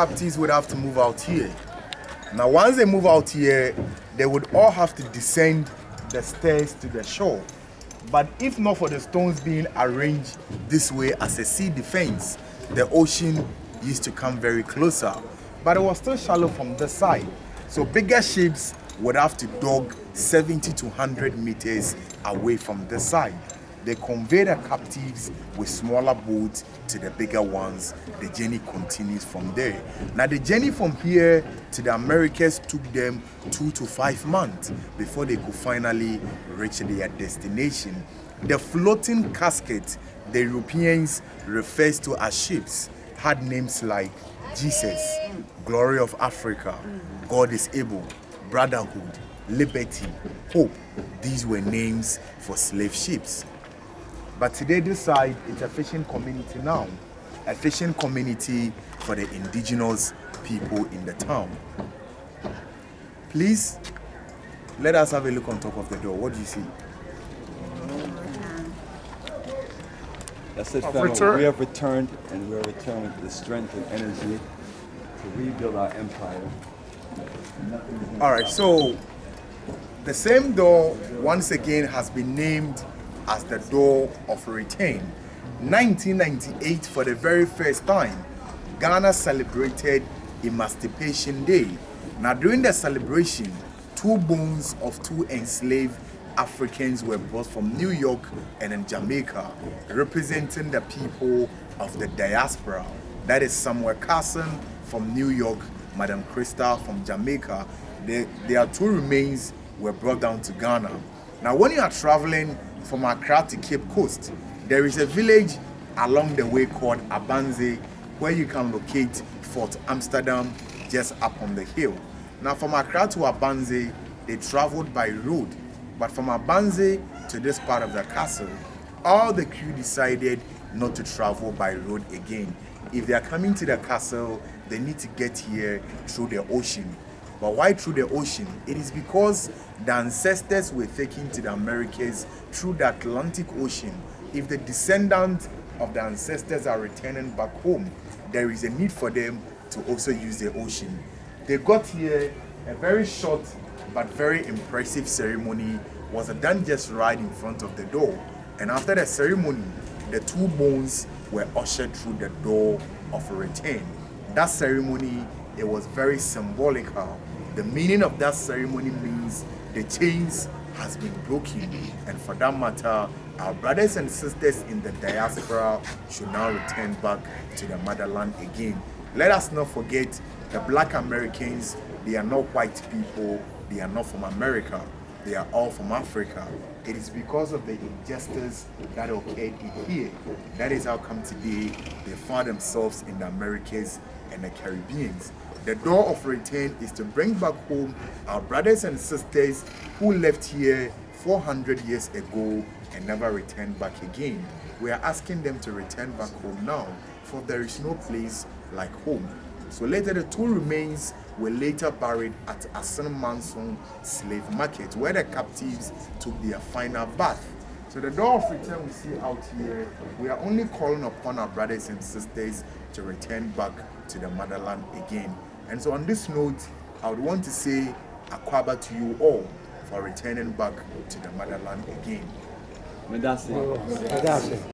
Captives would have to move out here. Now, once they move out here, they would all have to descend the stairs to the shore. But if not for the stones being arranged this way as a sea defense, the ocean used to come very closer. But it was still shallow from this side. So bigger ships would have to dock 70 to 100 meters away from this side. They convey the captives with smaller boats to the bigger ones. The journey continues from there. Now the journey from here to the Americas took them 2 to 5 months before they could finally reach their destination. The floating casket the Europeans refers to as ships had names like Jesus, Glory of Africa, God is Able, Brotherhood, Liberty, Hope. These were names for slave ships. But today this side is a fishing community now. A fishing community for the indigenous people in the town. Please, let us have a look on top of the door. What do you see? That's it, family. We have returned, and we are returned with the strength and energy to rebuild our empire. All right, so the same door once again has been named as the Door of Return. 1998, for the very first time, Ghana celebrated Emancipation Day. Now during the celebration, 2 bones of 2 enslaved Africans were brought from New York and in Jamaica, representing the people of the diaspora. That is Samuel Carson from New York, Madam Krista from Jamaica. Their 2 remains were brought down to Ghana. Now when you are traveling from Accra to Cape Coast, there is a village along the way called Gyaahadze where you can locate Fort Amsterdam just up on the hill. Now from Accra to Gyaahadze, they traveled by road, but from Gyaahadze to this part of the castle, all the crew decided not to travel by road again. If they are coming to the castle, they need to get here through the ocean. But why through the ocean? It is because the ancestors were taken to the Americas through the Atlantic Ocean. If the descendants of the ancestors are returning back home, there is a need for them to also use the ocean. They got here. A very short but very impressive ceremony was done just right in front of the door. And after the ceremony, the 2 bones were ushered through the Door of Return. That ceremony, it was very symbolical. The meaning of that ceremony means the chains has been broken, and for that matter, our brothers and sisters in the diaspora should now return back to the motherland again. Let us not forget the Black Americans. They are not white people, they are not from America, they are all from Africa. It is because of the injustice that occurred here. That is how come today they find themselves in the Americas and the Caribbean. The Door of Return is to bring back home our brothers and sisters who left here 400 years ago and never returned back again. We are asking them to return back home now, for there is no place like home. So later, the 2 remains were later buried at Asan Manson slave market, where the captives took their final bath. So the Door of Return we see out here, we are only calling upon our brothers and sisters to return back to the motherland again. And so on this note, I would want to say Akwaba to you all for returning back to the motherland again. Medasi.